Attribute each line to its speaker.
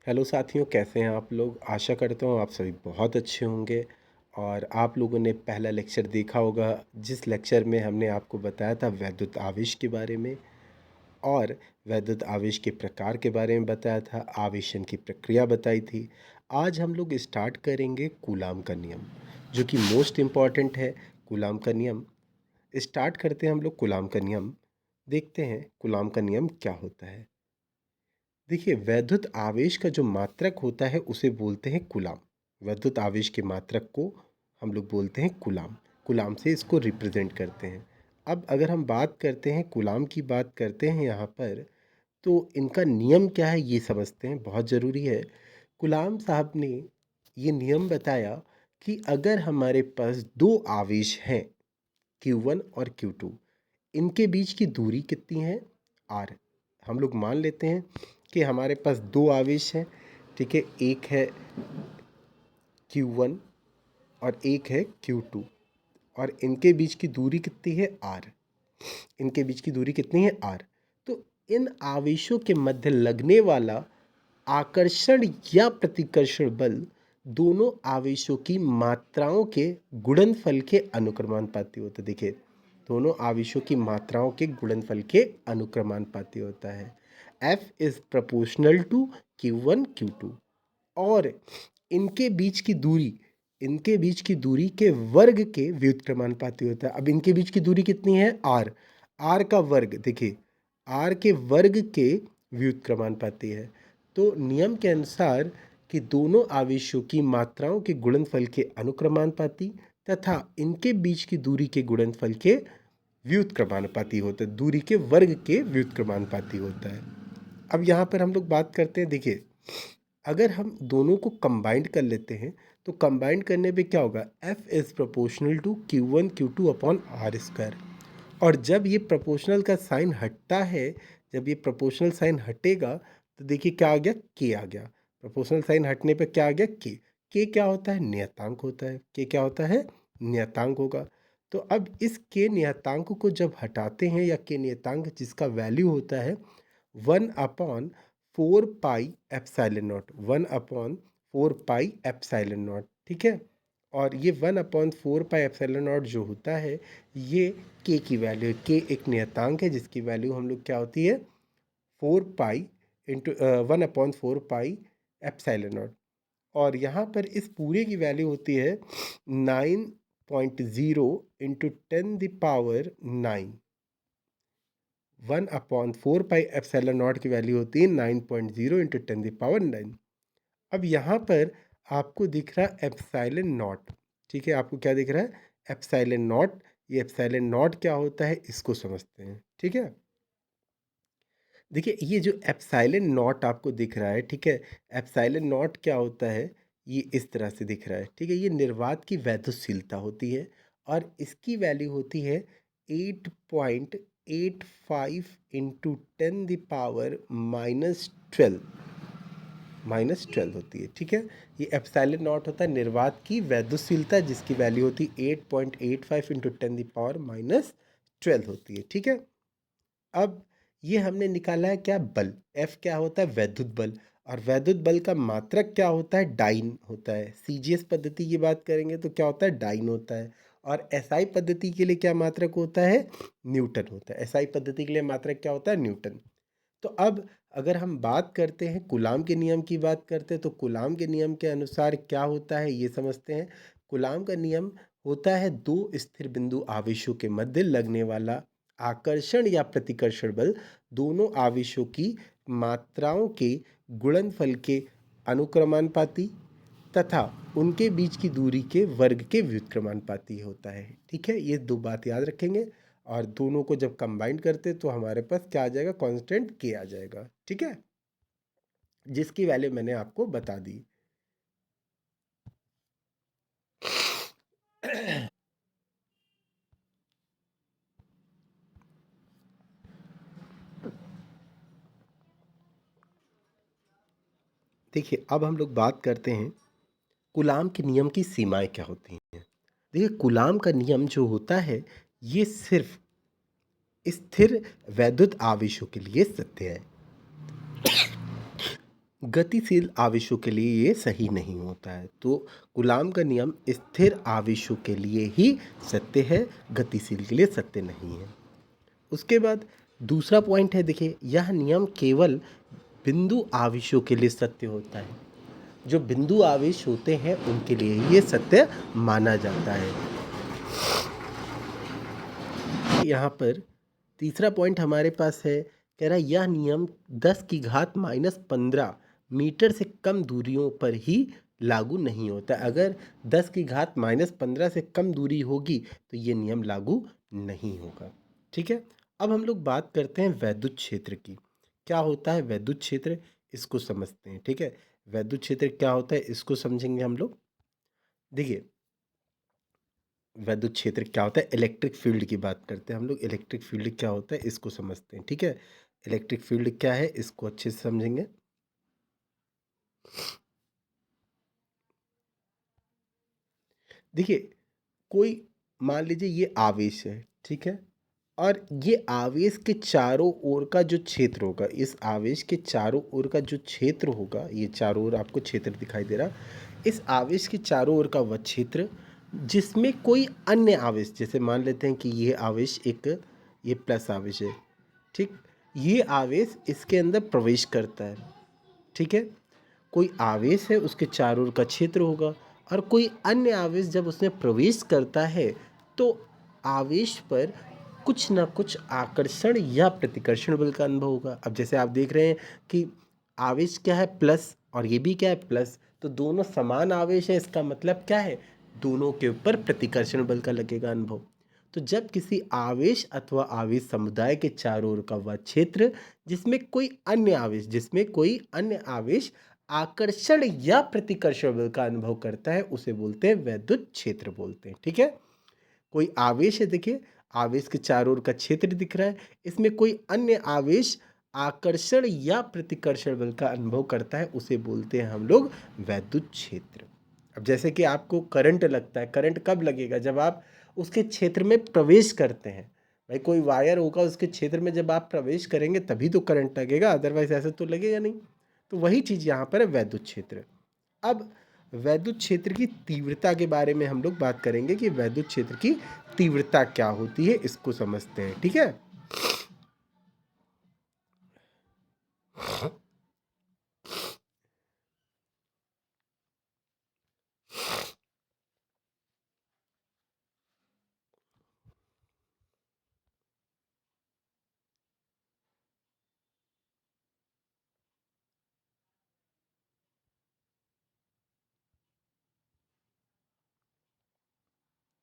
Speaker 1: Hello साथियों, कैसे हैं आप लोग? आशा करता हूँ आप सभी बहुत अच्छे होंगे। और आप लोगों ने पहला लेक्चर देखा होगा, जिस लेक्चर में हमने आपको बताया था वैद्युत आवेश के बारे में और वैद्युत आवेश के प्रकार के बारे में बताया था, आवेशन की प्रक्रिया बताई थी। आज हम लोग स्टार्ट करेंगे कूलाम का नियम, जो कि मोस्ट इम्पॉर्टेंट है। कूलाम का नियम स्टार्ट करते हैं हम लोग। कूलाम का नियम देखते हैं, कूलाम का नियम क्या होता है। देखिए, वैद्युत आवेश का जो मात्रक होता है उसे बोलते हैं कूलाम। वैद्युत आवेश के मात्रक को हम लोग बोलते हैं कूलाम। कूलाम से इसको रिप्रेजेंट करते हैं। अब अगर हम बात करते हैं, कूलाम की बात करते हैं यहाँ पर, तो इनका नियम क्या है ये समझते हैं, बहुत ज़रूरी है। कूलाम साहब ने ये नियम बताया कि अगर हमारे पास दो आवेश हैं, Q1 और Q2, इनके बीच की दूरी कितनी है? R। हम लोग मान लेते हैं कि हमारे पास दो आवेश हैं, ठीक है। एक है Q1 और एक है Q2, और इनके बीच की दूरी कितनी है? R। इनके बीच की दूरी कितनी है? R। तो इन आवेशों के मध्य लगने वाला आकर्षण या प्रतिकर्षण बल दोनों आवेशों की मात्राओं के गुणनफल के अनुक्रमानुपाती होता है। देखिए, दोनों आवेशों की मात्राओं के गुणनफल के अनुक्रमानुपाती होता है। F is proportional to Q1 Q2। और इनके बीच की दूरी के वर्ग के व्युत्क्रमानुपाती होता है। अब इनके बीच की दूरी कितनी है? R। R का वर्ग, देखिए, R के वर्ग के व्युत्क्रमानुपाती है। तो नियम के अनुसार कि दोनों आवेशों की मात्राओं के गुणनफल के अनुक्रमानुपाती तथा इनके बीच की दूरी के गुणनफल के व्युत्क्रमानुपाती होता है, दूरी के वर्ग के व्युत्क्रमानुपाती होता है। अब यहाँ पर हम लोग बात करते हैं। देखिए, अगर हम दोनों को कंबाइंड कर लेते हैं तो कंबाइंड करने पे क्या होगा? F is proportional to Q1 Q2 upon R square. और जब ये प्रोपोर्शनल का साइन हटता है, जब ये प्रोपोर्शनल साइन हटेगा तो देखिए क्या आ गया? K आ गया। प्रोपोर्शनल साइन हटने पे क्या आ गया? K। K क्या होता है? नियतांक होता है। K क्या होता है? नियतांक होगा। तो अब इस K नियतांक को जब हटाते हैं, या K नियतांक जिसका वैल्यू होता है 1/4 pi epsilon not, 1/4 pi epsilon not, ठीक है। और ये 1/4 पाई एप्सिलॉन नॉट जो होता है, ये के की वैल्यू है। के एक नियतांक है जिसकी वैल्यू हम लोग क्या होती है? 4 pi into 1/4 pi epsilon not. और यहाँ पर इस पूरे की वैल्यू होती है 9.0 × 10⁻⁹। 1/4 पाई एप्सिलॉन नॉट की वैल्यू होती है 9.0 × 10⁻⁹। अब यहाँ पर आपको दिख रहा है एप्सिलॉन नॉट, ठीक है। आपको क्या दिख रहा है? Epsilon not. ये एप्सिलॉन नॉट क्या होता है इसको समझते हैं, ठीक है। देखिए, ये जो एप्सिलॉन नॉट आपको दिख रहा है, ठीक है, एप्सिलॉन नॉट क्या होता है? ये इस तरह से दिख रहा है, ठीक है। ये निर्वात की वैद्युतशीलता होती है और इसकी वैल्यू होती है 8.85 इंटू 10⁻⁻12। -12 होती है, ठीक है। ये एप्सिलॉन नॉट होता है निर्वात की वैद्युतशीलता, जिसकी वैल्यू होती है 8.85 इंटू 10⁻⁻12 होती है, ठीक है। अब ये हमने निकाला है क्या? बल। F क्या होता है? वैद्युत बल। और वैद्युत बल का मात्रक क्या होता है? डाइन होता है। CGS पद्धति की बात करेंगे तो क्या होता है? डाइन होता है। और SI पद्धति के लिए क्या मात्रक होता है? न्यूटन होता है। SI पद्धति के लिए मात्रक क्या होता है? न्यूटन। तो अब अगर हम बात करते हैं कूलाम के नियम की बात करते हैं, तो कूलाम के नियम के अनुसार क्या होता है ये समझते हैं। कूलाम का नियम होता है दो स्थिर बिंदु आवेशों के मध्य लगने वाला आकर्षण या प्रतिकर्षण बल दोनों आवेशों की मात्राओं के गुणनफल के अनुक्रमानुपाती तथा उनके बीच की दूरी के वर्ग के व्युत्क्रमानुपाती होता है, ठीक है। ये दो बात याद रखेंगे। और दोनों को जब कंबाइन करते तो हमारे पास क्या आ जाएगा? कांस्टेंट के आ जाएगा, ठीक है, जिसकी वैल्यू मैंने आपको बता दी। देखिए, अब हम लोग बात करते हैं कूलाम के नियम की सीमाएं क्या होती हैं। देखिए, कूलाम का नियम जो होता है ये सिर्फ स्थिर वैद्युत आवेशों के लिए सत्य है। गतिशील आवेशों के लिए ये सही नहीं होता है। तो कूलाम का नियम स्थिर आवेशों के लिए ही सत्य है, गतिशील के लिए सत्य नहीं है। उसके बाद दूसरा पॉइंट है, देखिए, यह नियम केवल बिंदु आवेशों के लिए सत्य होता है। जो बिंदु आवेश होते हैं उनके लिए ही ये सत्य माना जाता है। यहाँ पर तीसरा पॉइंट हमारे पास है, कह रहा है यह नियम 10 की घात -15 मीटर से कम दूरियों पर ही लागू नहीं होता। अगर 10 की घात -15 से कम दूरी होगी तो ये नियम लागू नहीं होगा। ठीक है, अब हम लोग बात करते हैं वैद्युत क्षेत्र की। क्या होता है वैद्युत क्षेत्र, इसको समझते हैं। ठीक है, वैद्युत क्षेत्र क्या होता है इसको समझेंगे हम लोग। देखिए, वैद्युत क्षेत्र क्या होता है, इलेक्ट्रिक फील्ड की बात करते हैं हम लोग। इलेक्ट्रिक फील्ड क्या होता है इसको समझते हैं। ठीक है, इलेक्ट्रिक फील्ड क्या है इसको अच्छे से समझेंगे। देखिए, कोई मान लीजिए ये आवेश है, ठीक है, और ये आवेश के चारों ओर का जो क्षेत्र होगा, इस आवेश के चारों ओर का जो क्षेत्र होगा, ये चारों ओर आपको क्षेत्र दिखाई दे रहा, इस आवेश के चारों ओर का वह क्षेत्र जिसमें कोई अन्य आवेश, जैसे मान लेते हैं कि ये आवेश एक, ये प्लस आवेश है, ठीक, ये आवेश इसके अंदर प्रवेश करता है। ठीक है, कोई आवेश है उसके चारों ओर का क्षेत्र होगा, और कोई अन्य आवेश जब उसमें प्रवेश करता है तो आवेश पर कुछ ना कुछ आकर्षण या प्रतिकर्षण बल का अनुभव होगा। अब जैसे आप देख रहे हैं कि आवेश क्या है, प्लस, और ये भी क्या है, प्लस, तो दोनों समान आवेश है, इसका मतलब क्या है, दोनों के ऊपर प्रतिकर्षण बल का लगेगा अनुभव। तो जब किसी आवेश अथवा आवेश समुदाय के चारों ओर का वह क्षेत्र जिसमें कोई अन्य आवेश आकर्षण या प्रतिकर्षण बल का अनुभव करता है, उसे बोलते हैं वैद्युत क्षेत्र बोलते हैं। ठीक है, कोई आवेश है, देखिए, आवेश के चारों ओर का क्षेत्र दिख रहा है, इसमें कोई अन्य आवेश आकर्षण या प्रतिकर्षण बल का अनुभव करता है, उसे बोलते हैं हम लोग वैद्युत क्षेत्र। अब जैसे कि आपको करंट लगता है, करंट कब लगेगा, जब आप उसके क्षेत्र में प्रवेश करते हैं। भाई, कोई वायर होगा, उसके क्षेत्र में जब आप प्रवेश करेंगे तभी तो करंट लगेगा, अदरवाइज ऐसे तो लगेगा नहीं। तो वही चीज़ यहाँ पर है वैद्युत क्षेत्र। अब वैद्युत क्षेत्र की तीव्रता के बारे में हम लोग बात करेंगे कि वैद्युत क्षेत्र की तीव्रता क्या होती है, इसको समझते हैं। ठीक है,